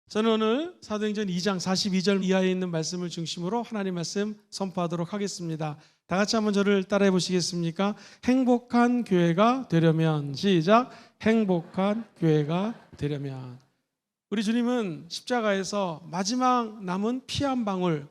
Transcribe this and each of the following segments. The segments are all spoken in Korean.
저는 오늘 사도행전 2장 42절 이하에 있는 말씀을 중심으로 하나님 말씀 선포하도록 하겠습니다. 다 같이 한번 저를 따라해 보시겠습니까? 행복한 교회가 되려면, 시작, 행복한 교회가 되려면. 우리 주님은 십자가에서 마지막 남은 피 한 방울,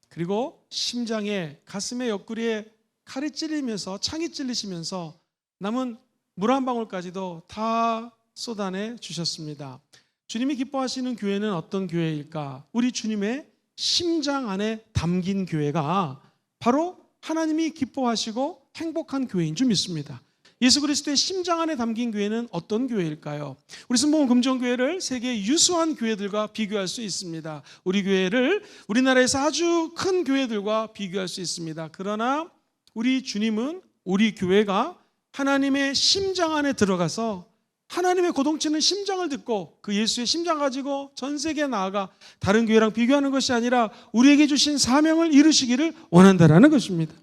그리고 심장에, 가슴의 옆구리에 칼이 찔리면서, 창이 찔리시면서 남은 물 한 방울까지도 다 쏟아내 주셨습니다. 주님이 기뻐하시는 교회는 어떤 교회일까? 우리 주님의 심장 안에 담긴 교회가 바로 하나님이 기뻐하시고 행복한 교회인 줄 믿습니다. 예수 그리스도의 심장 안에 담긴 교회는 어떤 교회일까요? 우리 순복음 금정교회를 세계 유수한 교회들과 비교할 수 있습니다. 우리 교회를 우리나라에서 아주 큰 교회들과 비교할 수 있습니다. 그러나 우리 주님은 우리 교회가 하나님의 심장 안에 들어가서 하나님의 고동치는 심장을 듣고 그 예수의 심장 가지고 전 세계에 나아가 다른 교회랑 비교하는 것이 아니라 우리에게 주신 사명을 이루시기를 원한다라는 것입니다.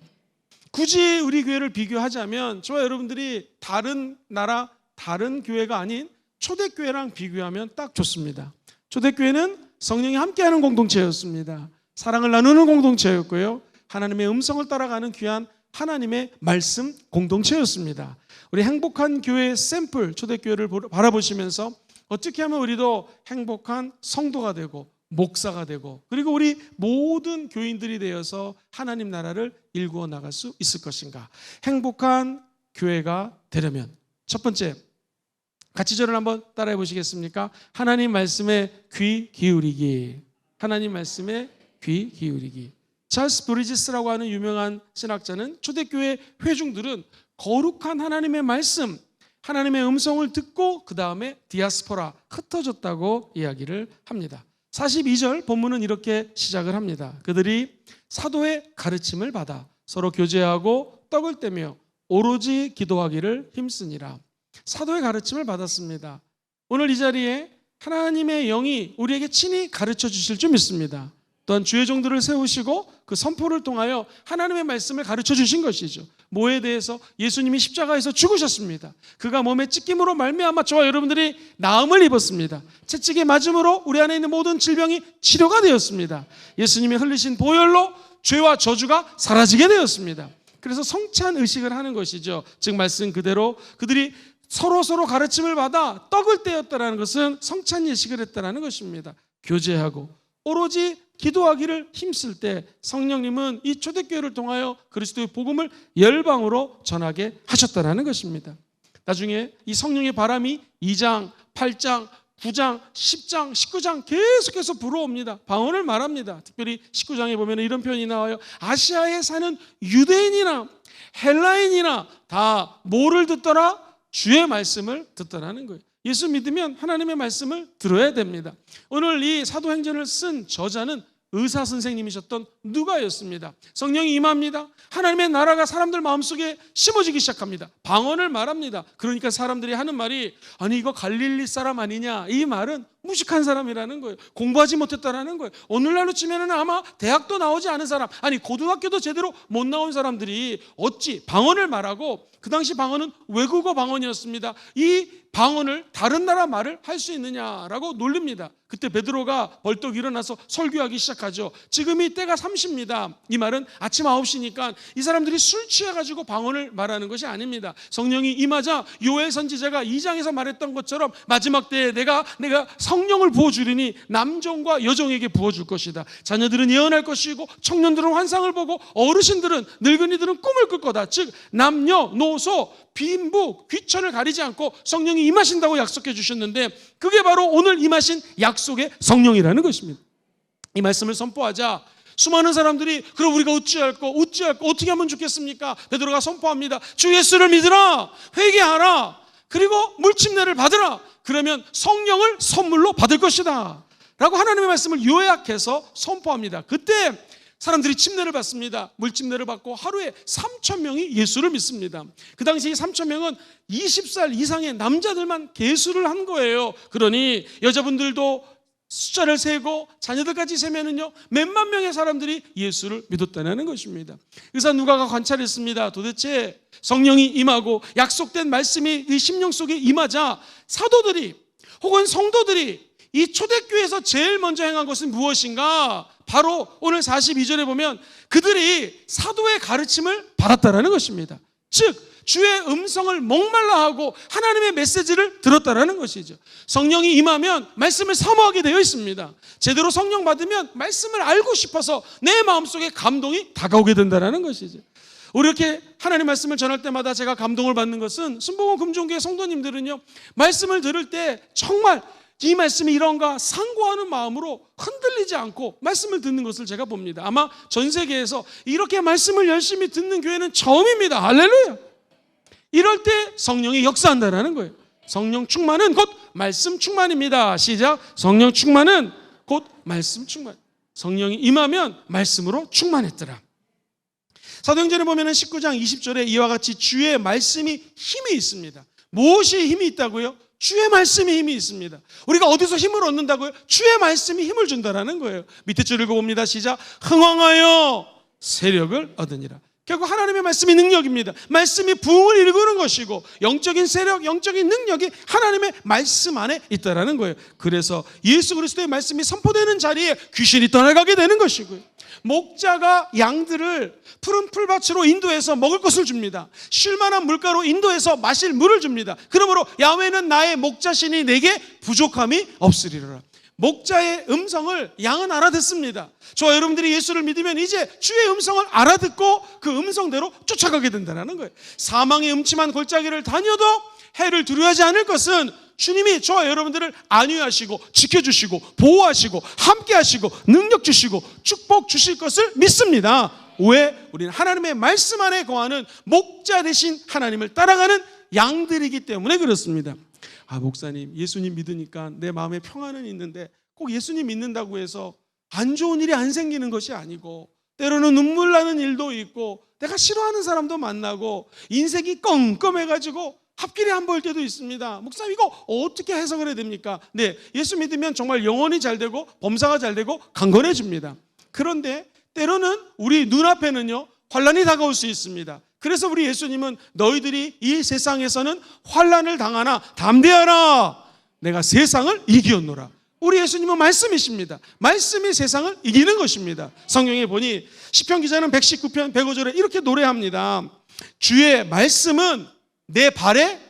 굳이 우리 교회를 비교하자면 저와 여러분들이 다른 나라, 다른 교회가 아닌 초대교회랑 비교하면 딱 좋습니다. 초대교회는 성령이 함께하는 공동체였습니다. 사랑을 나누는 공동체였고요, 하나님의 음성을 따라가는 귀한 하나님의 말씀 공동체였습니다. 우리 행복한 교회의 샘플 초대교회를 바라보시면서 어떻게 하면 우리도 행복한 성도가 되고 목사가 되고 그리고 우리 모든 교인들이 되어서 하나님 나라를 일구어 나갈 수 있을 것인가? 행복한 교회가 되려면 첫 번째, 같이 저를 한번 따라해 보시겠습니까? 하나님 말씀에 귀 기울이기. 하나님 말씀에 귀 기울이기. 찰스 브리지스라고 하는 유명한 신학자는 초대교회 회중들은 거룩한 하나님의 말씀, 하나님의 음성을 듣고 그 다음에 디아스포라, 흩어졌다고 이야기를 합니다. 42절 본문은 이렇게 시작을 합니다. 그들이 사도의 가르침을 받아 서로 교제하고 떡을 떼며 오로지 기도하기를 힘쓰니라. 사도의 가르침을 받았습니다. 오늘 이 자리에 하나님의 영이 우리에게 친히 가르쳐 주실 줄 믿습니다. 또한 주의 종들을 세우시고 그 선포를 통하여 하나님의 말씀을 가르쳐 주신 것이죠. 뭐에 대해서? 예수님이 십자가에서 죽으셨습니다. 그가 몸에 찢김으로 말미암아 저와 여러분들이 나음을 입었습니다. 채찍에 맞음으로 우리 안에 있는 모든 질병이 치료가 되었습니다. 예수님이 흘리신 보혈로 죄와 저주가 사라지게 되었습니다. 그래서 성찬 의식을 하는 것이죠. 즉 말씀 그대로 그들이 서로 가르침을 받아 떡을 떼었다는 것은 성찬 예식을 했다는 것입니다. 교제하고 오로지 기도하기를 힘쓸 때 성령님은 이 초대교회를 통하여 그리스도의 복음을 열방으로 전하게 하셨다는 것입니다. 나중에 이 성령의 바람이 2장, 8장, 9장, 10장, 19장 계속해서 불어옵니다. 방언을 말합니다. 특별히 19장에 보면 이런 표현이 나와요. 아시아에 사는 유대인이나 헬라인이나 다 뭐를 듣더라? 주의 말씀을 듣더라는 거예요. 예수 믿으면 하나님의 말씀을 들어야 됩니다. 오늘 이 사도행전을 쓴 저자는 의사 선생님이셨던 누가였습니다. 성령이 임합니다. 하나님의 나라가 사람들 마음속에 심어지기 시작합니다. 방언을 말합니다. 그러니까 사람들이 하는 말이 아니 이거 갈릴리 사람 아니냐, 이 말은 무식한 사람이라는 거예요. 공부하지 못했다라는 거예요. 오늘날로 치면은 아마 대학도 나오지 않은 사람, 아니 고등학교도 제대로 못 나온 사람들이 어찌 방언을 말하고, 그 당시 방언은 외국어 방언이었습니다. 이 방언을 다른 나라 말을 할 수 있느냐라고 놀립니다. 그때 베드로가 벌떡 일어나서 설교하기 시작하죠. 지금이 때가 3시입니다. 이 말은 아침 9시니까 이 사람들이 술 취해가지고 방언을 말하는 것이 아닙니다. 성령이 임하자 요엘 선지자가 2장에서 말했던 것처럼 마지막 때에 내가 성령을 부어주리니 남종과 여종에게 부어줄 것이다. 자녀들은 예언할 것이고 청년들은 환상을 보고 어르신들은, 늙은이들은 꿈을 꿀 거다. 즉 남녀, 노소, 빈부, 귀천을 가리지 않고 성령이 임하신다고 약속해 주셨는데 그게 바로 오늘 임하신 약속의 성령이라는 것입니다. 이 말씀을 선포하자 수많은 사람들이 그럼 우리가 어찌할까 어떻게 하면 좋겠습니까? 베드로가 선포합니다. 주 예수를 믿으라, 회개하라, 그리고 물침례를 받으라. 그러면 성령을 선물로 받을 것이다 라고 하나님의 말씀을 요약해서 선포합니다. 그때 사람들이 침례를 받습니다. 물침례를 받고 하루에 3,000명이 예수를 믿습니다. 그 당시 3,000명은 20살 이상의 남자들만 계수를 한 거예요. 그러니 여자분들도 숫자를 세고 자녀들까지 세면은요 몇만 명의 사람들이 예수를 믿었다는 것입니다. 의사 누가가 관찰했습니다. 도대체 성령이 임하고 약속된 말씀이 이 심령 속에 임하자 사도들이 혹은 성도들이 이 초대교회에서 제일 먼저 행한 것은 무엇인가? 바로 오늘 42절에 보면 그들이 사도의 가르침을 받았다라는 것입니다. 즉 주의 음성을 목말라 하고 하나님의 메시지를 들었다라는 것이죠. 성령이 임하면 말씀을 사모하게 되어 있습니다. 제대로 성령 받으면 말씀을 알고 싶어서 내 마음속에 감동이 다가오게 된다라는 것이죠. 우리 이렇게 하나님 말씀을 전할 때마다 제가 감동을 받는 것은 순복음 금종교회 성도님들은요, 말씀을 들을 때 정말 이 말씀이 이런가 상고하는 마음으로 흔들리지 않고 말씀을 듣는 것을 제가 봅니다. 아마 전 세계에서 이렇게 말씀을 열심히 듣는 교회는 처음입니다. 할렐루야. 이럴 때 성령이 역사한다는 거예요. 성령 충만은 곧 말씀 충만입니다. 시작. 성령 충만은 곧 말씀 충만. 성령이 임하면 말씀으로 충만했더라. 사도행전에 보면 19장 20절에 이와 같이 주의 말씀이 힘이 있습니다. 무엇이 힘이 있다고요? 주의 말씀이 힘이 있습니다. 우리가 어디서 힘을 얻는다고요? 주의 말씀이 힘을 준다라는 거예요. 밑에 줄 읽어봅니다. 시작. 흥왕하여 세력을 얻으니라. 결국 하나님의 말씀이 능력입니다. 말씀이 부흥을 일구는 것이고 영적인 세력, 영적인 능력이 하나님의 말씀 안에 있다라는 거예요. 그래서 예수 그리스도의 말씀이 선포되는 자리에 귀신이 떠나가게 되는 것이고요. 목자가 양들을 푸른 풀밭으로 인도해서 먹을 것을 줍니다. 쉴만한 물가로 인도해서 마실 물을 줍니다. 그러므로 야훼는 나의 목자시니 내게 부족함이 없으리라. 목자의 음성을 양은 알아듣습니다. 저와 여러분들이 예수를 믿으면 이제 주의 음성을 알아듣고 그 음성대로 쫓아가게 된다는 거예요. 사망의 음침한 골짜기를 다녀도 해를 두려워하지 않을 것은 주님이 저와 여러분들을 안위하시고 지켜주시고 보호하시고 함께하시고 능력 주시고 축복 주실 것을 믿습니다. 왜? 우리는 하나님의 말씀 안에 거하는 목자 대신 하나님을 따라가는 양들이기 때문에 그렇습니다. 아, 목사님, 예수님 믿으니까 내 마음에 평안은 있는데 꼭 예수님 믿는다고 해서 안 좋은 일이 안 생기는 것이 아니고 때로는 눈물 나는 일도 있고 내가 싫어하는 사람도 만나고 인생이 껌껌해가지고 앞길이 안 보일 때도 있습니다. 목사님, 이거 어떻게 해석을 해야 됩니까? 네, 예수 믿으면 정말 영혼이 잘 되고 범사가 잘 되고 강건해집니다. 그런데 때로는 우리 눈앞에는요 환난이 다가올 수 있습니다. 그래서 우리 예수님은 너희들이 이 세상에서는 환난을 당하나 담대하라, 내가 세상을 이기었노라. 우리 예수님은 말씀이십니다. 말씀이 세상을 이기는 것입니다. 성경에 보니 시편 기자는 119편 105절에 이렇게 노래합니다. 주의 말씀은 내 발의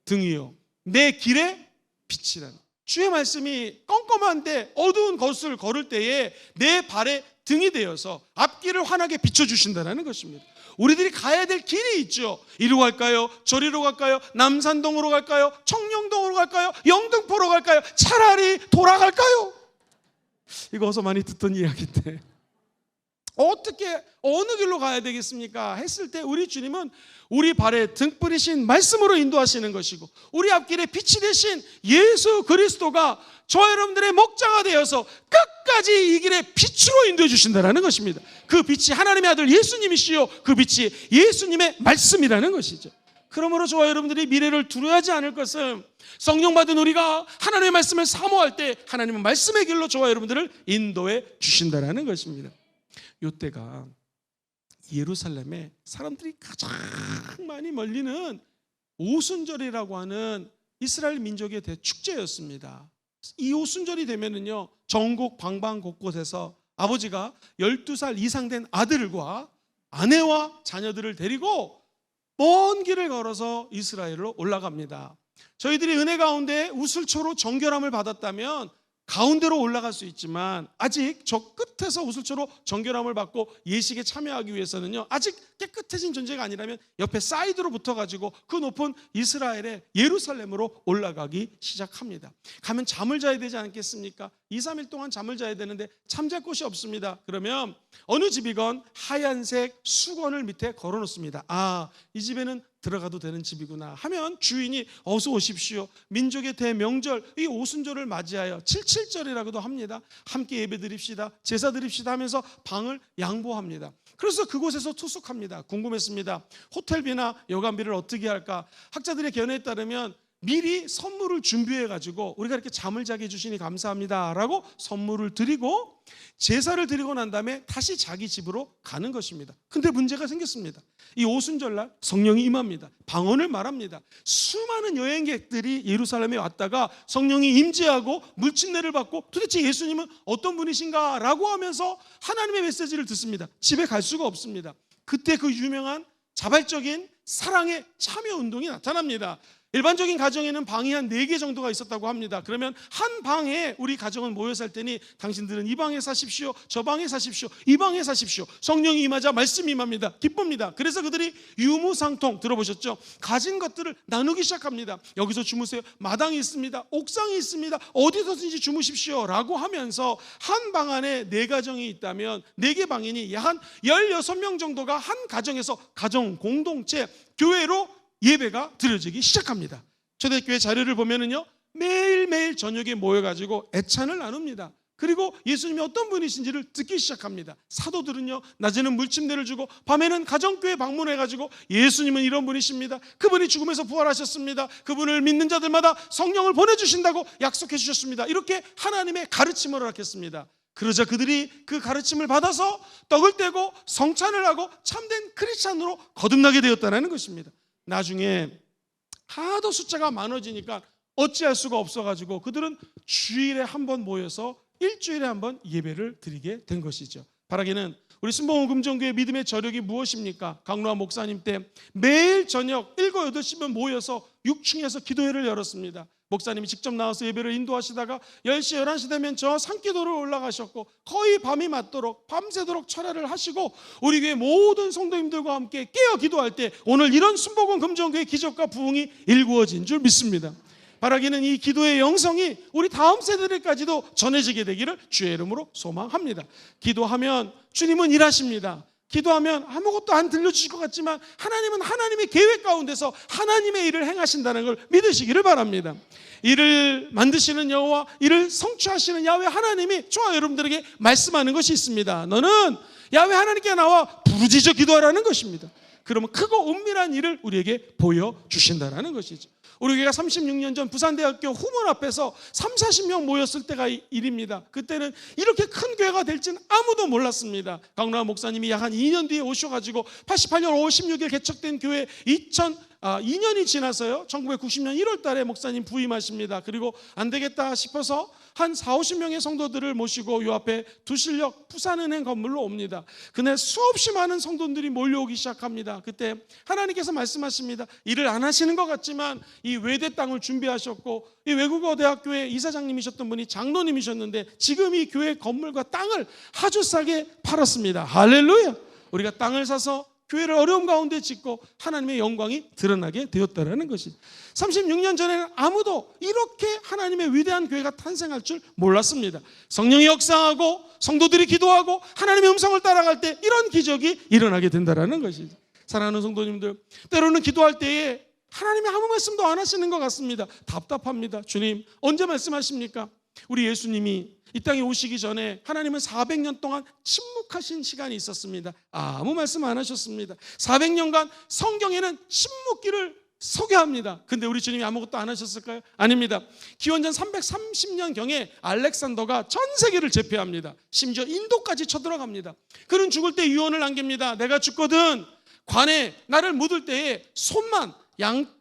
등이요 내 길의 빛이라는. 주의 말씀이 껌껌한데 어두운 것을 걸을 때에 내 발의 등이 되어서 앞길을 환하게 비춰주신다는 것입니다. 우리들이 가야 될 길이 있죠. 이리로 갈까요? 저리로 갈까요? 남산동으로 갈까요? 청룡동으로 갈까요? 영등포로 갈까요? 차라리 돌아갈까요? 이거 어서 많이 듣던 이야기인데 어떻게 어느 길로 가야 되겠습니까? 했을 때 우리 주님은 우리 발에 등불이신 말씀으로 인도하시는 것이고 우리 앞길에 빛이 되신 예수 그리스도가 저와 여러분들의 목자가 되어서 끝까지 이 길에 빛으로 인도해 주신다는 것입니다. 그 빛이 하나님의 아들 예수님이시요 그 빛이 예수님의 말씀이라는 것이죠. 그러므로 저와 여러분들이 미래를 두려워하지 않을 것은 성령 받은 우리가 하나님의 말씀을 사모할 때 하나님은 말씀의 길로 저와 여러분들을 인도해 주신다는 것입니다. 이때가 예루살렘에 사람들이 가장 많이 몰리는 오순절이라고 하는 이스라엘 민족의 대축제였습니다. 이 오순절이 되면은요 전국 방방 곳곳에서 아버지가 12살 이상 된 아들과 아내와 자녀들을 데리고 먼 길을 걸어서 이스라엘로 올라갑니다. 저희들이 은혜 가운데 우슬초로 정결함을 받았다면 가운데로 올라갈 수 있지만 아직 저 끝에서 우슬초로 정결함을 받고 예식에 참여하기 위해서는요 아직 깨끗해진 존재가 아니라면 옆에 사이드로 붙어가지고 그 높은 이스라엘의 예루살렘으로 올라가기 시작합니다. 가면 잠을 자야 되지 않겠습니까? 2, 3일 동안 잠을 자야 되는데 잠잘 곳이 없습니다. 그러면 어느 집이건 하얀색 수건을 밑에 걸어놓습니다. 아, 이 집에는 들어가도 되는 집이구나 하면 주인이 어서 오십시오. 민족의 대명절 이 오순절을 맞이하여 77절이라고도 합니다. 함께 예배 드립시다, 제사 드립시다 하면서 방을 양보합니다. 그래서 그곳에서 투숙합니다. 궁금했습니다. 호텔비나 여관비를 어떻게 할까? 학자들의 견해에 따르면 미리 선물을 준비해가지고 우리가 이렇게 잠을 자게 해주시니 감사합니다라고 선물을 드리고 제사를 드리고 난 다음에 다시 자기 집으로 가는 것입니다. 근데 문제가 생겼습니다. 이 오순절날 성령이 임합니다. 방언을 말합니다. 수많은 여행객들이 예루살렘에 왔다가 성령이 임재하고 물침례를 받고 도대체 예수님은 어떤 분이신가 라고 하면서 하나님의 메시지를 듣습니다. 집에 갈 수가 없습니다. 그때 그 유명한 자발적인 사랑의 참여 운동이 나타납니다. 일반적인 가정에는 방이 한 4개 정도가 있었다고 합니다. 그러면 한 방에 우리 가정은 모여 살 테니 당신들은 이 방에 사십시오, 저 방에 사십시오, 이 방에 사십시오. 성령이 임하자 말씀이 임합니다. 기쁩니다. 그래서 그들이 유무상통, 들어보셨죠? 가진 것들을 나누기 시작합니다. 여기서 주무세요, 마당이 있습니다, 옥상이 있습니다, 어디서든지 주무십시오 라고 하면서 한 방 안에 4가정이 있다면 4개 방이니 약 한 16명 정도가 한 가정에서 가정 공동체 교회로 예배가 드려지기 시작합니다. 초대교회 자료를 보면은요, 매일매일 저녁에 모여가지고 애찬을 나눕니다. 그리고 예수님이 어떤 분이신지를 듣기 시작합니다. 사도들은요, 낮에는 물침대를 주고 밤에는 가정교회 방문해가지고 예수님은 이런 분이십니다, 그분이 죽음에서 부활하셨습니다, 그분을 믿는 자들마다 성령을 보내주신다고 약속해 주셨습니다, 이렇게 하나님의 가르침을 허락했습니다. 그러자 그들이 그 가르침을 받아서 떡을 떼고 성찬을 하고 참된 크리스찬으로 거듭나게 되었다는 것입니다. 나중에 하도 숫자가 많아지니까 어찌할 수가 없어가지고 그들은 주일에 한 번 모여서 일주일에 한 번 예배를 드리게 된 것이죠. 바라기는 우리 순복음 금정교회 믿음의 저력이 무엇입니까? 강로아 목사님 때 매일 저녁 7, 8시면 모여서 6층에서 기도회를 열었습니다. 목사님이 직접 나와서 예배를 인도하시다가 10시, 11시 되면 저 산기도로 올라가셨고 거의 밤이 맞도록 밤새도록 철야를 하시고 우리 교회 모든 성도님들과 함께 깨어 기도할 때 오늘 이런 순복음 금정교회 기적과 부흥이 일구어진 줄 믿습니다. 바라기는 이 기도의 영성이 우리 다음 세대들까지도 전해지게 되기를 주의 이름으로 소망합니다. 기도하면 주님은 일하십니다. 기도하면 아무것도 안 들려주실 것 같지만 하나님은 하나님의 계획 가운데서 하나님의 일을 행하신다는 걸 믿으시기를 바랍니다. 이를 만드시는 여호와, 이를 성취하시는 야훼 하나님이 저와 여러분들에게 말씀하는 것이 있습니다. 너는 야훼 하나님께 나와 부르짖어 기도하라는 것입니다. 그러면 크고 은밀한 일을 우리에게 보여주신다는 것이죠. 우리 교회가 36년 전 부산대학교 후문 앞에서 30-40명 모였을 때가 일입니다. 그때는 이렇게 큰 교회가 될지는 아무도 몰랐습니다. 강로아 목사님이 약 한 2년 뒤에 오셔가지고 88년 5월 16일 개척된 교회 2년이 지나서요, 1990년 1월 달에 목사님 부임하십니다. 그리고 안 되겠다 싶어서 한 40-50명의 성도들을 모시고 요 앞에 두실역 부산은행 건물로 옵니다. 그날 수없이 많은 성도들이 몰려오기 시작합니다. 그때 하나님께서 말씀하십니다. 일을 안 하시는 것 같지만 이 외대 땅을 준비하셨고 이 외국어 대학교의 이사장님이셨던 분이 장로님이셨는데 지금 이 교회 건물과 땅을 아주 싸게 팔았습니다. 할렐루야. 우리가 땅을 사서 교회를 어려움 가운데 짓고 하나님의 영광이 드러나게 되었다는 것이, 36년 전에는 아무도 이렇게 하나님의 위대한 교회가 탄생할 줄 몰랐습니다. 성령이 역사하고 성도들이 기도하고 하나님의 음성을 따라갈 때 이런 기적이 일어나게 된다는 것이죠. 사랑하는 성도님들, 때로는 기도할 때에 하나님이 아무 말씀도 안 하시는 것 같습니다. 답답합니다. 주님 언제 말씀하십니까? 우리 예수님이 이 땅에 오시기 전에 하나님은 400년 동안 침묵하신 시간이 있었습니다. 아무 말씀 안 하셨습니다. 400년간 성경에는 침묵기를 소개합니다. 근데 우리 주님이 아무것도 안 하셨을까요? 아닙니다. 기원전 330년경에 알렉산더가 전 세계를 제패합니다. 심지어 인도까지 쳐들어갑니다. 그는 죽을 때 유언을 남깁니다. 내가 죽거든 관에 나를 묻을 때에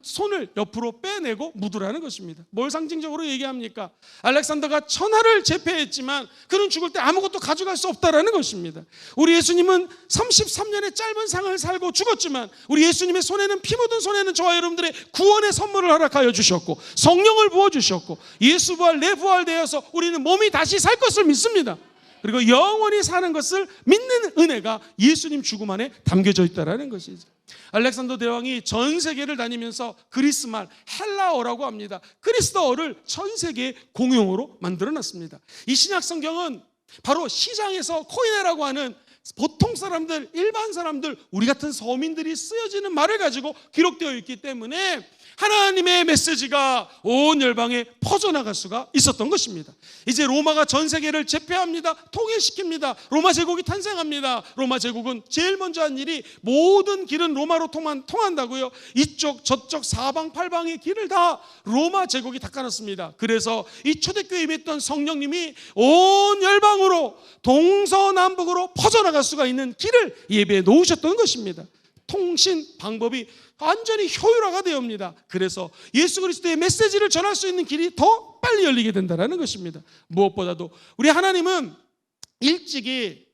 손을 옆으로 빼내고 묻으라는 것입니다. 뭘 상징적으로 얘기합니까? 알렉산더가 천하를 제패했지만 그는 죽을 때 아무것도 가져갈 수 없다라는 것입니다. 우리 예수님은 33년의 짧은 삶을 살고 죽었지만 우리 예수님의 손에는, 피 묻은 손에는 저와 여러분들의 구원의 선물을 허락하여 주셨고 성령을 부어주셨고 예수 부활 내 부활되어서 우리는 몸이 다시 살 것을 믿습니다. 그리고 영원히 사는 것을 믿는 은혜가 예수님 죽음 안에 담겨져 있다는 것이죠. 알렉산더 대왕이 전 세계를 다니면서 그리스말, 헬라어라고 합니다. 그리스어를 전 세계에 공용어로 만들어놨습니다. 이 신약 성경은 바로 시장에서 코이네라고 하는 보통 사람들, 일반 사람들, 우리 같은 서민들이 쓰여지는 말을 가지고 기록되어 있기 때문에 하나님의 메시지가 온 열방에 퍼져나갈 수가 있었던 것입니다. 이제 로마가 전 세계를 제패합니다. 통일시킵니다. 로마 제국이 탄생합니다. 로마 제국은 제일 먼저 한 일이 모든 길은 로마로 통한다고요. 이쪽 저쪽 사방팔방의 길을 다 로마 제국이 닦아놨습니다. 그래서 이 초대교회에 임했던 성령님이 온 열방으로 동서남북으로 퍼져나갈 수가 있는 길을 예배해 놓으셨던 것입니다. 통신 방법이 완전히 효율화가 되옵니다. 그래서 예수 그리스도의 메시지를 전할 수 있는 길이 더 빨리 열리게 된다는 것입니다. 무엇보다도 우리 하나님은 일찍이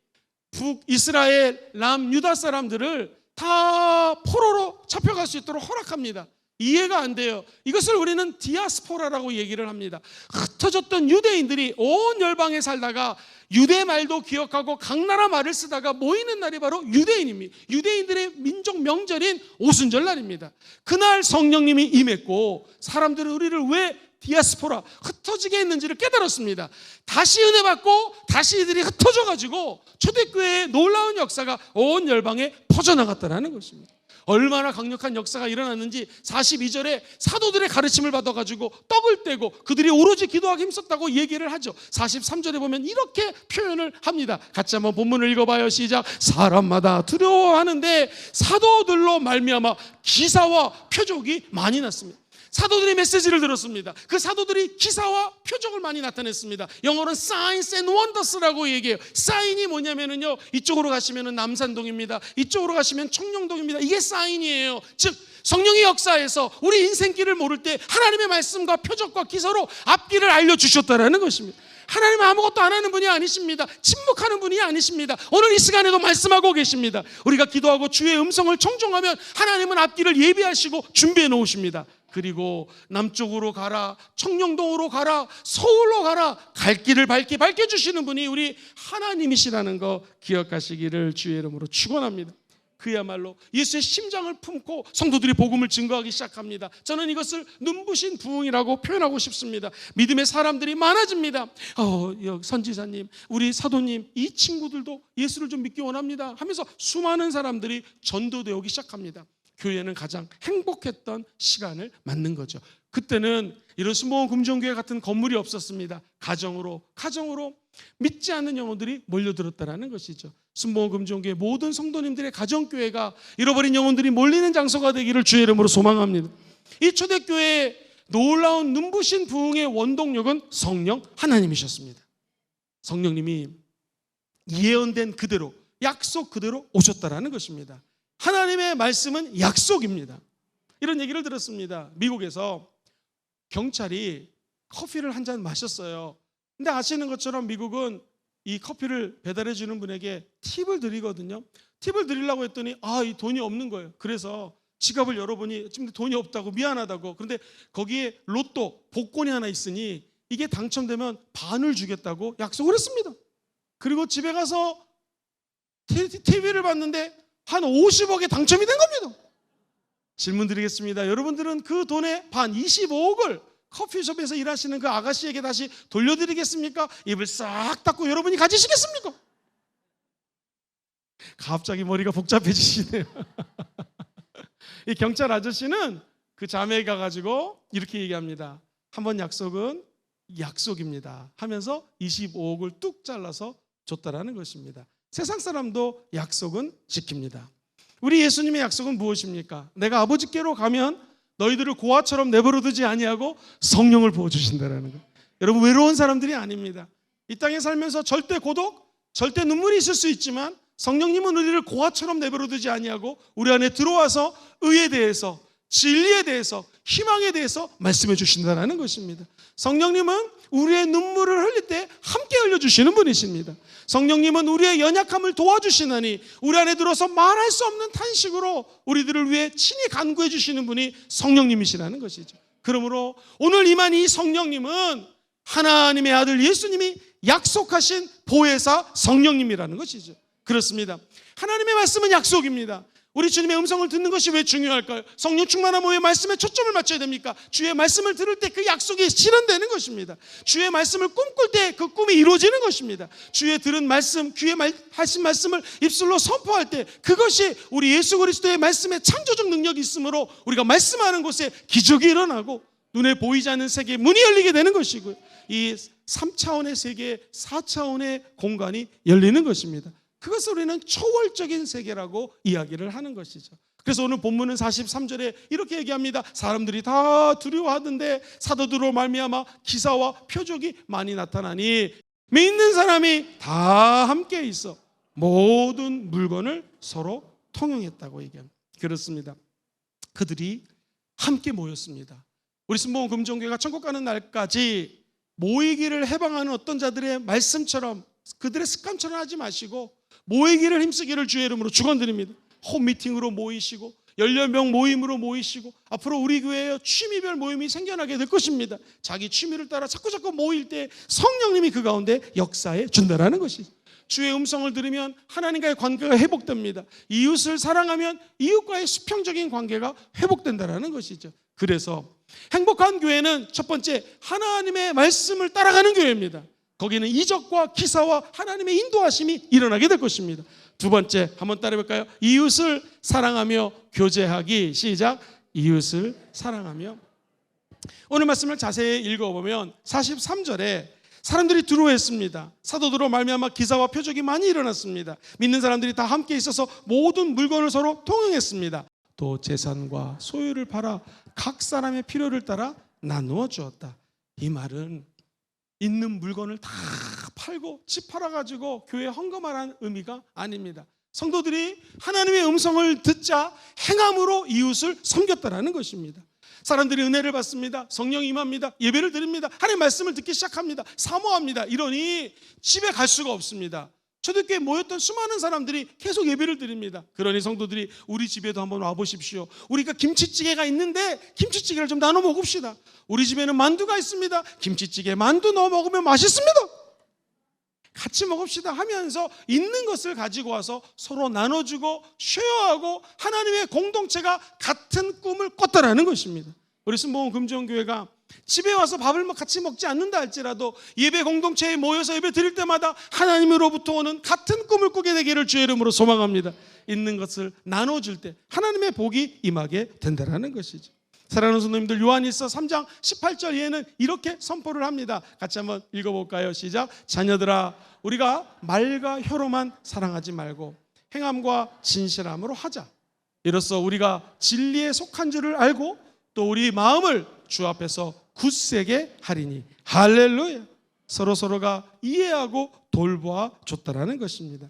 북이스라엘 남유다 사람들을 다 포로로 잡혀갈 수 있도록 허락합니다. 이해가 안 돼요. 이것을 우리는 디아스포라라고 얘기를 합니다. 흩어졌던 유대인들이 온 열방에 살다가 유대 말도 기억하고 각 나라 말을 쓰다가 모이는 날이 바로 유대인입니다. 유대인들의 민족 명절인 오순절 날입니다. 그날 성령님이 임했고 사람들은 우리를 왜 디아스포라 흩어지게 했는지를 깨달았습니다. 다시 은혜 받고 다시 이들이 흩어져가지고 초대교회의 놀라운 역사가 온 열방에 퍼져나갔다는 것입니다. 얼마나 강력한 역사가 일어났는지 42절에 사도들의 가르침을 받아가지고 떡을 떼고 그들이 오로지 기도하기 힘썼다고 얘기를 하죠. 43절에 보면 이렇게 표현을 합니다. 같이 한번 본문을 읽어봐요. 시작. 사람마다 두려워하는데 사도들로 말미암아 기사와 표적이 많이 났습니다. 사도들의 메시지를 들었습니다. 그 사도들이 기사와 표적을 많이 나타냈습니다. 영어로는 signs and wonders라고 얘기해요. 사인이 뭐냐면요, 이쪽으로 가시면 남산동입니다. 이쪽으로 가시면 청룡동입니다. 이게 사인이에요. 즉 성령의 역사에서 우리 인생길을 모를 때 하나님의 말씀과 표적과 기사로 앞길을 알려주셨다는 것입니다. 하나님은 아무것도 안 하는 분이 아니십니다. 침묵하는 분이 아니십니다. 오늘 이 시간에도 말씀하고 계십니다. 우리가 기도하고 주의 음성을 청종하면 하나님은 앞길을 예비하시고 준비해 놓으십니다. 그리고 남쪽으로 가라, 청룡동으로 가라, 서울로 가라, 갈 길을 밝혀주시는 분이 우리 하나님이시라는 거 기억하시기를 주의 이름으로 축원합니다. 그야말로 예수의 심장을 품고 성도들이 복음을 증거하기 시작합니다. 저는 이것을 눈부신 부흥이라고 표현하고 싶습니다. 믿음의 사람들이 많아집니다. 선지자님, 우리 사도님, 이 친구들도 예수를 좀 믿기 원합니다 하면서 수많은 사람들이 전도되기 시작합니다. 교회는 가장 행복했던 시간을 맞는 거죠. 그때는 이런 순복음 금종교회 같은 건물이 없었습니다. 가정으로 믿지 않는 영혼들이 몰려들었다는 것이죠. 순복음 금종교회 모든 성도님들의 가정교회가 잃어버린 영혼들이 몰리는 장소가 되기를 주의 이름으로 소망합니다. 이 초대교회의 놀라운 눈부신 부흥의 원동력은 성령 하나님이셨습니다. 성령님이 예언된 그대로, 약속 그대로 오셨다는 것입니다. 하나님의 말씀은 약속입니다. 이런 얘기를 들었습니다. 미국에서 경찰이 커피를 한 잔 마셨어요. 근데 아시는 것처럼 미국은 이 커피를 배달해 주는 분에게 팁을 드리거든요. 팁을 드리려고 했더니 이 돈이 없는 거예요. 그래서 지갑을 열어보니 지금 돈이 없다고, 미안하다고. 그런데 거기에 로또 복권이 하나 있으니 이게 당첨되면 반을 주겠다고 약속을 했습니다. 그리고 집에 가서 TV를 봤는데 한 50억에 당첨이 된 겁니다. 질문 드리겠습니다. 여러분들은 그 돈의 반 25억을 커피숍에서 일하시는 그 아가씨에게 다시 돌려드리겠습니까? 입을 싹 닫고 여러분이 가지시겠습니까? 갑자기 머리가 복잡해지시네요. 이 경찰 아저씨는 그 자매에 가가지고 이렇게 얘기합니다. 한번 약속은 약속입니다 하면서 25억을 뚝 잘라서 줬다라는 것입니다. 세상 사람도 약속은 지킵니다. 우리 예수님의 약속은 무엇입니까? 내가 아버지께로 가면 너희들을 고아처럼 내버려두지 아니하고 성령을 부어주신다라는 거. 여러분, 외로운 사람들이 아닙니다. 이 땅에 살면서 절대 고독, 절대 눈물이 있을 수 있지만 성령님은 우리를 고아처럼 내버려두지 아니하고 우리 안에 들어와서 의에 대해서, 진리에 대해서, 희망에 대해서 말씀해 주신다는 것입니다. 성령님은 우리의 눈물을 흘릴 때 함께 흘려주시는 분이십니다. 성령님은 우리의 연약함을 도와주시나니 우리 안에 들어서 말할 수 없는 탄식으로 우리들을 위해 친히 간구해 주시는 분이 성령님이시라는 것이죠. 그러므로 오늘 임한 이 성령님은 하나님의 아들 예수님이 약속하신 보혜사 성령님이라는 것이죠. 그렇습니다. 하나님의 말씀은 약속입니다. 우리 주님의 음성을 듣는 것이 왜 중요할까요? 성령 충만하면 왜 말씀에 초점을 맞춰야 됩니까? 주의 말씀을 들을 때 그 약속이 실현되는 것입니다. 주의 말씀을 꿈꿀 때 그 꿈이 이루어지는 것입니다. 주의 들은 말씀, 귀에 하신 말씀을 입술로 선포할 때 그것이 우리 예수 그리스도의 말씀에 창조적 능력이 있으므로 우리가 말씀하는 곳에 기적이 일어나고 눈에 보이지 않는 세계에 문이 열리게 되는 것이고요. 이 3차원의 세계, 4차원의 공간이 열리는 것입니다. 그것을 우리는 초월적인 세계라고 이야기를 하는 것이죠. 그래서 오늘 본문은 43절에 이렇게 얘기합니다. 사람들이 다 두려워하던데 사도들로 말미암아 기사와 표적이 많이 나타나니 믿는 사람이 다 함께 있어 모든 물건을 서로 통용했다고 얘기합니다. 그렇습니다. 그들이 함께 모였습니다. 우리 순복음 금종교회가 천국 가는 날까지 모이기를 해방하는 어떤 자들의 말씀처럼 그들의 습관처럼 하지 마시고 모이기를 힘쓰기를 주의 이름으로 축원드립니다. 홈미팅으로 모이시고 10명 모임으로 모이시고 앞으로 우리 교회에 취미별 모임이 생겨나게 될 것입니다. 자기 취미를 따라 자꾸 모일 때 성령님이 그 가운데 역사해 준다라는 것이죠. 주의 음성을 들으면 하나님과의 관계가 회복됩니다. 이웃을 사랑하면 이웃과의 수평적인 관계가 회복된다라는 것이죠. 그래서 행복한 교회는 첫 번째 하나님의 말씀을 따라가는 교회입니다. 거기는 이적과 기사와 하나님의 인도하심이 일어나게 될 것입니다. 두 번째 한번 따라해볼까요? 이웃을 사랑하며 교제하기. 시작. 이웃을 사랑하며. 오늘 말씀을 자세히 읽어보면 43절에 사람들이 두려워했습니다. 사도들로 말미암아 기사와 표적이 많이 일어났습니다. 믿는 사람들이 다 함께 있어서 모든 물건을 서로 통용했습니다. 또 재산과 소유를 팔아 각 사람의 필요를 따라 나누어 주었다. 이 말은 있는 물건을 다 팔고 집 팔아가지고 교회에 헌금하라는 의미가 아닙니다. 성도들이 하나님의 음성을 듣자 행함으로 이웃을 섬겼다라는 것입니다. 사람들이 은혜를 받습니다. 성령이 임합니다. 예배를 드립니다. 하나님의 말씀을 듣기 시작합니다. 사모합니다. 이러니 집에 갈 수가 없습니다. 초대교회에 모였던 수많은 사람들이 계속 예배를 드립니다. 그러니 성도들이 우리 집에도 한번 와보십시오. 우리가 김치찌개가 있는데 김치찌개를 좀 나눠 먹읍시다. 우리 집에는 만두가 있습니다. 김치찌개 만두 넣어 먹으면 맛있습니다. 같이 먹읍시다 하면서 있는 것을 가지고 와서 서로 나눠주고 쉐어하고 하나님의 공동체가 같은 꿈을 꿨다라는 것입니다. 우리 순복음 금정교회가 집에 와서 밥을 같이 먹지 않는다 할지라도 예배 공동체에 모여서 예배 드릴 때마다 하나님으로부터 오는 같은 꿈을 꾸게 되기를 주의 이름으로 소망합니다. 있는 것을 나눠줄 때 하나님의 복이 임하게 된다는 것이죠. 사랑하는 성도님들, 요한일서 3장 18절 이에는 이렇게 선포를 합니다. 같이 한번 읽어볼까요? 시작. 자녀들아, 우리가 말과 혀로만 사랑하지 말고 행함과 진실함으로 하자. 이로써 우리가 진리에 속한 줄을 알고 또 우리 마음을 주 앞에서 굳세게 하리니. 할렐루야. 서로가 이해하고 돌보아 줬다라는 것입니다.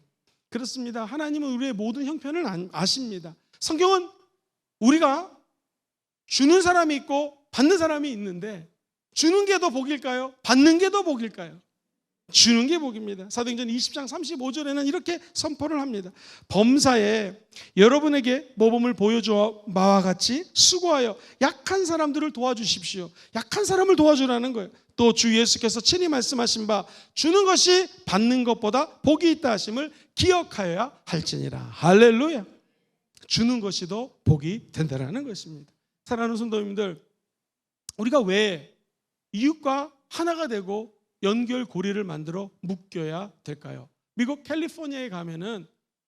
그렇습니다. 하나님은 우리의 모든 형편을 아십니다. 성경은 우리가 주는 사람이 있고 받는 사람이 있는데 주는 게 더 복일까요? 받는 게 더 복일까요? 주는 게 복입니다. 사도행전 20장 35절에는 이렇게 선포를 합니다. 범사에 여러분에게 모범을 보여줘 바와 같이 수고하여 약한 사람들을 도와주십시오. 약한 사람을 도와주라는 거예요. 또 주 예수께서 친히 말씀하신 바 주는 것이 받는 것보다 복이 있다 하심을 기억하여야 할지니라. 할렐루야. 주는 것이 더 복이 된다는 것입니다. 사랑하는 성도님들, 우리가 왜 이웃과 하나가 되고 연결고리를 만들어 묶여야 될까요? 미국 캘리포니아에 가면은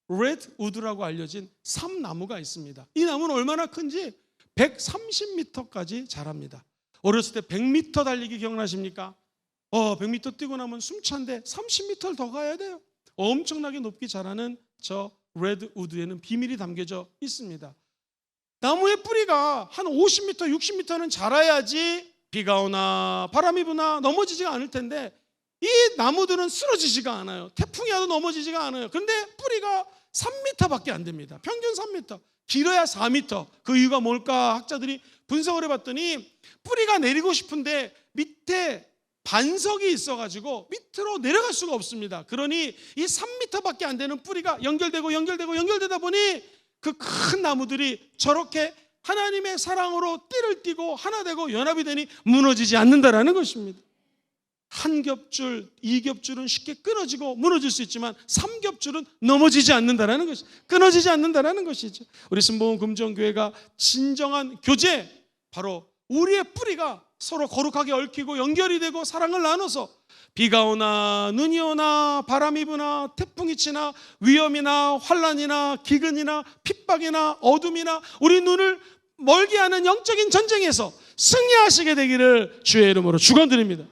레드우드라고 알려진 삼나무가 있습니다. 이 나무는 얼마나 큰지 130m까지 자랍니다. 어렸을 때 100m 달리기 기억나십니까? 100m 뛰고 나면 숨찬데 30m를 더 가야 돼요. 엄청나게 높게 자라는 저 레드우드에는 비밀이 담겨져 있습니다. 나무의 뿌리가 한 50m, 60m는 자라야지 비가 오나 바람이 부나 넘어지지가 않을 텐데 이 나무들은 쓰러지지가 않아요. 태풍이 와도 넘어지지가 않아요. 그런데 뿌리가 3m밖에 안 됩니다. 평균 3m, 길어야 4m. 그 이유가 뭘까? 학자들이 분석을 해봤더니 뿌리가 내리고 싶은데 밑에 반석이 있어가지고 밑으로 내려갈 수가 없습니다. 그러니 이 3m밖에 안 되는 뿌리가 연결되다 보니 그 큰 나무들이 저렇게 하나님의 사랑으로 띠를 띠고 하나 되고 연합이 되니 무너지지 않는다라는 것입니다. 한 겹줄, 2겹줄은 쉽게 끊어지고 무너질 수 있지만 3겹줄은 넘어지지 않는다라는 것이, 끊어지지 않는다라는 것이죠. 우리 순복음 금정교회가 진정한 교제, 바로 우리의 뿌리가 서로 거룩하게 얽히고 연결이 되고 사랑을 나눠서 비가 오나 눈이 오나 바람이 부나 태풍이 치나 위험이나 환난이나 기근이나 핍박이나 어둠이나 우리 눈을 멀게 하는 영적인 전쟁에서 승리하시게 되기를 주의 이름으로 축원드립니다.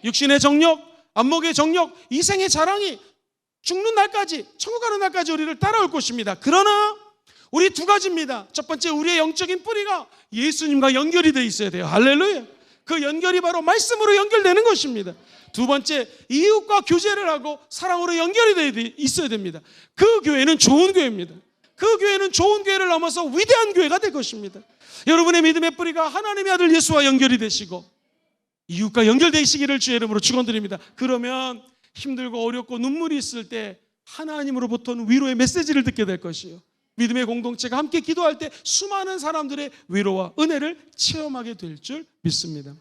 육신의 정력, 안목의 정력, 이생의 자랑이 죽는 날까지, 천국 가는 날까지 우리를 따라올 것입니다. 그러나 우리 두 가지입니다. 첫 번째, 우리의 영적인 뿌리가 예수님과 연결이 되어 있어야 돼요. 할렐루야. 그 연결이 바로 말씀으로 연결되는 것입니다. 두 번째, 이웃과 교제를 하고 사랑으로 연결이 되어 있어야 됩니다. 그 교회는 좋은 교회입니다. 그 교회는 좋은 교회를 넘어서 위대한 교회가 될 것입니다. 여러분의 믿음의 뿌리가 하나님의 아들 예수와 연결이 되시고 이웃과 연결되시기를 주의 이름으로 축원드립니다. 그러면 힘들고 어렵고 눈물이 있을 때 하나님으로부터는 위로의 메시지를 듣게 될 것이요, 믿음의 공동체가 함께 기도할 때 수많은 사람들의 위로와 은혜를 체험하게 될 줄 믿습니다.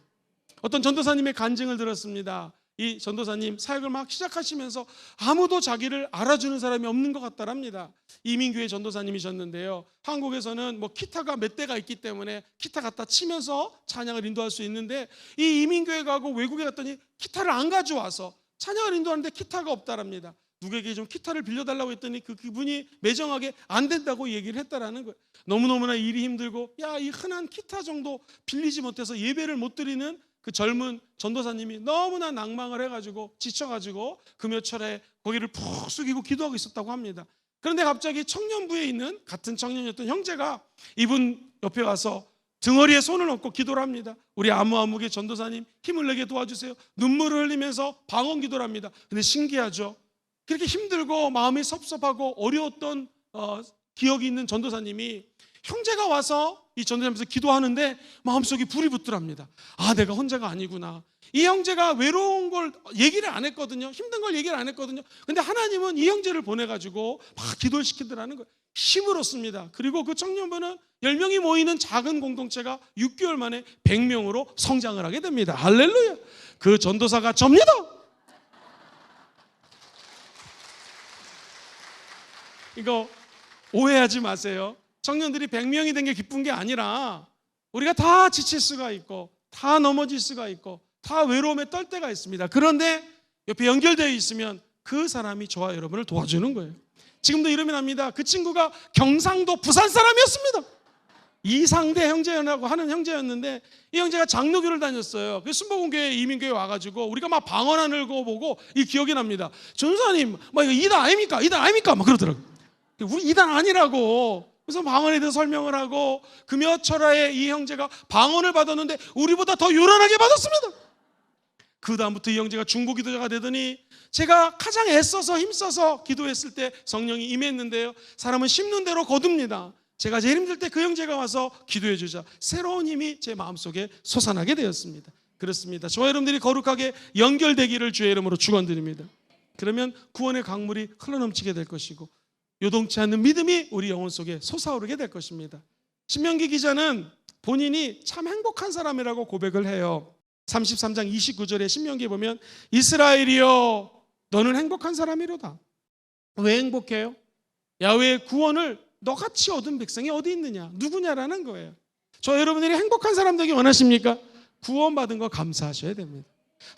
어떤 전도사님의 간증을 들었습니다. 이 전도사님 사역을 막 시작하시면서 아무도 자기를 알아주는 사람이 없는 것 같다랍니다. 이민교회 전도사님이셨는데요, 한국에서는 뭐 기타가 몇 대가 있기 때문에 기타 갖다 치면서 찬양을 인도할 수 있는데, 이 이민교회 가고 외국에 갔더니 기타를 안 가져와서 찬양을 인도하는데 기타가 없다랍니다. 누구에게 좀 기타를 빌려달라고 했더니 그분이 매정하게 안 된다고 얘기를 했다라는 거예요. 너무너무나 일이 힘들고, 야, 이 흔한 기타 정도 빌리지 못해서 예배를 못 드리는 그 젊은 전도사님이 너무나 낭망을 해가지고 지쳐가지고 금요철에 고개를 푹 숙이고 기도하고 있었다고 합니다. 그런데 갑자기 청년부에 있는 같은 청년이었던 형제가 이분 옆에 와서 등허리에 손을 얹고 기도를 합니다. 우리 아무아무개 전도사님 힘을 내게 도와주세요. 눈물을 흘리면서 방언 기도를 합니다. 근데 신기하죠. 그렇게 힘들고 마음이 섭섭하고 어려웠던 기억이 있는 전도사님이 형제가 와서 이 전도사님께서 기도하는데 마음속에 불이 붙더랍니다. 아, 내가 혼자가 아니구나. 이 형제가 외로운 걸 얘기를 안 했거든요. 힘든 걸 얘기를 안 했거든요. 근데 하나님은 이 형제를 보내가지고 막 기도를 시키더라는 거예요. 힘을 얻습니다. 그리고 그 청년부는 10명이 모이는 작은 공동체가 6개월 만에 100명으로 성장을 하게 됩니다. 할렐루야. 그 전도사가 접니다. 이거 오해하지 마세요. 청년들이 100명이 된 게 기쁜 게 아니라 우리가 다 지칠 수가 있고 다 넘어질 수가 있고 다 외로움에 떨 때가 있습니다. 그런데 옆에 연결되어 있으면 그 사람이 저와 여러분을 도와주는 거예요. 지금도 이름이 납니다. 그 친구가 경상도 부산 사람이었습니다. 이상대 형제라고 하는 형제였는데 이 형제가 장로교를 다녔어요. 그 순복음교회 이민교회 와가지고 우리가 막 방언하는 거 보고 이 기억이 납니다. 전사님, 막 이거 이단 아닙니까? 이단 아닙니까? 막 그러더라고요. 우리 이단 아니라고. 그래서 방언에 대해서 설명을 하고 금여철화에 이 형제가 방언을 받았는데 우리보다 더 요란하게 받았습니다. 그 다음부터 이 형제가 중보 기도자가 되더니 제가 가장 애써서 힘써서 기도했을 때 성령이 임했는데요, 사람은 심는 대로 거둡니다. 제가 제일 힘들 때 그 형제가 와서 기도해 주자 새로운 힘이 제 마음속에 솟아나게 되었습니다. 그렇습니다. 저와 여러분들이 거룩하게 연결되기를 주의 이름으로 축원드립니다. 그러면 구원의 강물이 흘러넘치게 될 것이고 요동치 않는 믿음이 우리 영혼 속에 솟아오르게 될 것입니다. 신명기 기자는 본인이 참 행복한 사람이라고 고백을 해요. 33장 29절에 신명기에 보면 이스라엘이여 너는 행복한 사람이로다. 왜 행복해요? 야훼의 구원을 너같이 얻은 백성이 어디 있느냐, 누구냐라는 거예요. 저 여러분들이 행복한 사람 되기 원하십니까? 구원받은 거 감사하셔야 됩니다.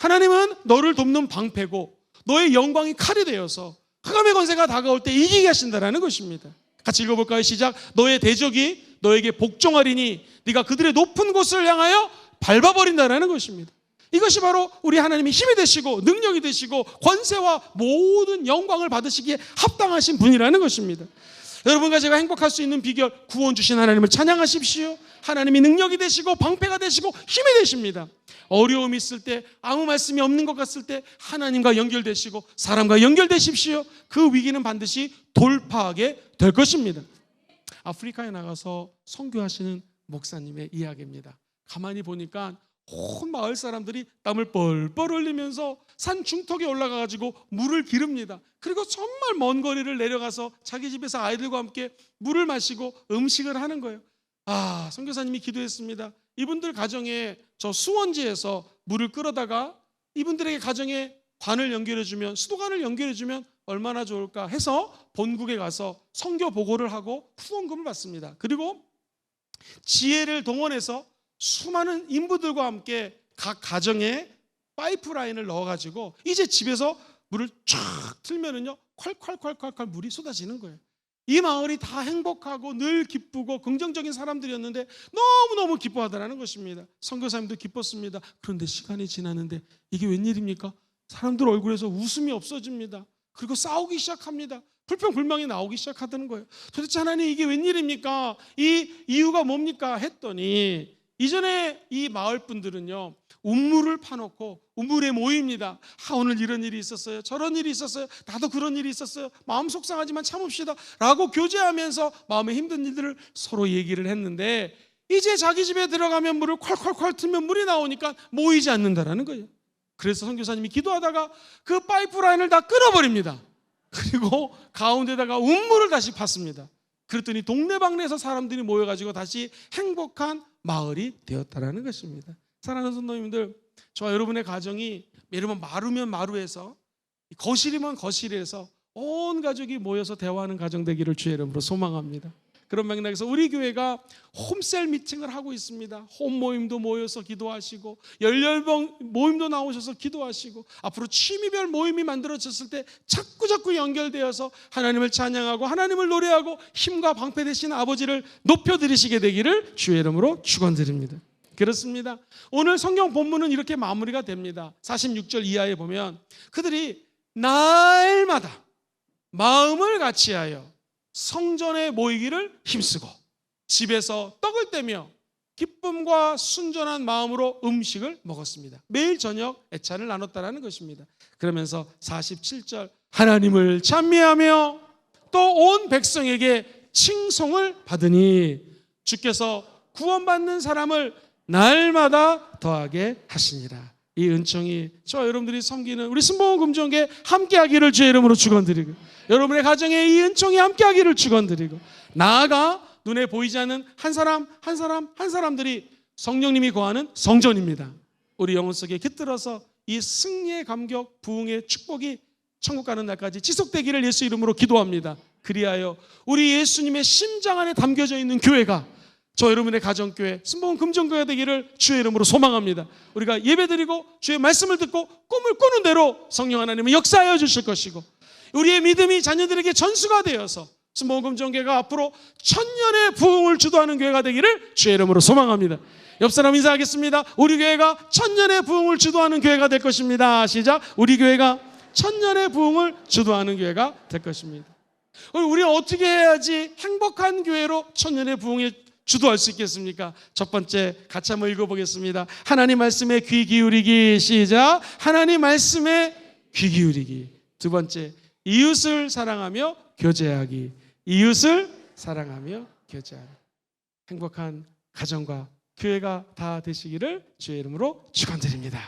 하나님은 너를 돕는 방패고 너의 영광이 칼이 되어서 흑암의 권세가 다가올 때 이기게 하신다라는 것입니다. 같이 읽어볼까요? 시작. 너의 대적이 너에게 복종하리니 네가 그들의 높은 곳을 향하여 밟아버린다라는 것입니다. 이것이 바로 우리 하나님이 힘이 되시고 능력이 되시고 권세와 모든 영광을 받으시기에 합당하신 분이라는 것입니다. 여러분과 제가 행복할 수 있는 비결, 구원 주신 하나님을 찬양하십시오. 하나님이 능력이 되시고 방패가 되시고 힘이 되십니다. 어려움이 있을 때, 아무 말씀이 없는 것 같을 때 하나님과 연결되시고 사람과 연결되십시오. 그 위기는 반드시 돌파하게 될 것입니다. 아프리카에 나가서 선교하시는 목사님의 이야기입니다. 가만히 보니까 온 마을 사람들이 땀을 뻘뻘 흘리면서 산 중턱에 올라가가지고 물을 기릅니다. 그리고 정말 먼 거리를 내려가서 자기 집에서 아이들과 함께 물을 마시고 음식을 하는 거예요. 아, 선교사님이 기도했습니다. 이분들 가정에 저 수원지에서 물을 끌어다가 이분들에게 가정에 관을 연결해주면, 수도관을 연결해주면 얼마나 좋을까 해서 본국에 가서 선교 보고를 하고 후원금을 받습니다. 그리고 지혜를 동원해서 수많은 인부들과 함께 각 가정에 파이프라인을 넣어가지고 이제 집에서 물을 쫙 틀면은요 콸콸콸콸콸 물이 쏟아지는 거예요. 이 마을이 다 행복하고 늘 기쁘고 긍정적인 사람들이었는데 너무너무 기뻐하더라는 것입니다. 선교사님도 기뻤습니다. 그런데 시간이 지나는데 이게 웬일입니까? 사람들 얼굴에서 웃음이 없어집니다. 그리고 싸우기 시작합니다. 불평불만이 나오기 시작하다는 거예요. 도대체 하나님 이게 웬일입니까? 이 이유가 뭡니까? 했더니 이전에 이 마을 분들은요 운물을 파놓고 운물에 모입니다. 오늘 이런 일이 있었어요. 저런 일이 있었어요. 나도 그런 일이 있었어요. 마음 속상하지만 참읍시다 라고 교제하면서 마음에 힘든 일들을 서로 얘기를 했는데 이제 자기 집에 들어가면 물을 콸콸콸 틀면 물이 나오니까 모이지 않는다라는 거예요. 그래서 선교사님이 기도하다가 그 파이프라인을 다 끊어버립니다. 그리고 가운데다가 운물을 다시 팠습니다. 그랬더니 동네방네에서 사람들이 모여가지고 다시 행복한 마을이 되었다라는 것입니다. 사랑하는 성도님들, 저와 여러분의 가정이 예를 들면 마루면 마루에서, 거실이면 거실에서 온 가족이 모여서 대화하는 가정 되기를 주의 이름으로 소망합니다. 그런 맥락에서 우리 교회가 홈셀 미팅을 하고 있습니다. 홈 모임도 모여서 기도하시고 열렬봉 모임도 나오셔서 기도하시고 앞으로 취미별 모임이 만들어졌을 때 자꾸 연결되어서 하나님을 찬양하고 하나님을 노래하고 힘과 방패 되신 아버지를 높여드리시게 되기를 주의 이름으로 축원드립니다. 그렇습니다. 오늘 성경 본문은 이렇게 마무리가 됩니다. 46절 이하에 보면 그들이 날마다 마음을 같이하여 성전에 모이기를 힘쓰고 집에서 떡을 떼며 기쁨과 순전한 마음으로 음식을 먹었습니다. 매일 저녁 애찬을 나눴다라는 것입니다. 그러면서 47절 하나님을 찬미하며 또 온 백성에게 칭송을 받으니 주께서 구원받는 사람을 날마다 더하게 하시니라. 이 은총이 저와 여러분들이 섬기는 우리 순복음 금종교회 함께하기를 주의 이름으로 축원드리고 여러분의 가정에 이 은총이 함께하기를 축원드리고 나아가 눈에 보이지 않는 한 사람들이 성령님이 거하는 성전입니다. 우리 영혼 속에 깃들어서 이 승리의 감격, 부흥의 축복이 천국 가는 날까지 지속되기를 예수 이름으로 기도합니다. 그리하여 우리 예수님의 심장 안에 담겨져 있는 교회가 저 여러분의 가정교회, 순복음 금정교회가 되기를 주의 이름으로 소망합니다. 우리가 예배드리고 주의 말씀을 듣고 꿈을 꾸는 대로 성령 하나님은 역사하여 주실 것이고 우리의 믿음이 자녀들에게 전수가 되어서 순복음 금정교회가 앞으로 천년의 부흥을 주도하는 교회가 되기를 주의 이름으로 소망합니다. 옆 사람 인사하겠습니다. 우리 교회가 천년의 부흥을 주도하는 교회가 될 것입니다. 시작. 우리 교회가 천년의 부흥을 주도하는 교회가 될 것입니다. 우리는 어떻게 해야지 행복한 교회로 천년의 부흥에 주도할 수 있겠습니까? 첫 번째 같이 한번 읽어보겠습니다. 하나님 말씀에 귀 기울이기. 시작. 하나님 말씀에 귀 기울이기. 두 번째 이웃을 사랑하며 교제하기. 이웃을 사랑하며 교제하기. 행복한 가정과 교회가 다 되시기를 주의 이름으로 축원드립니다.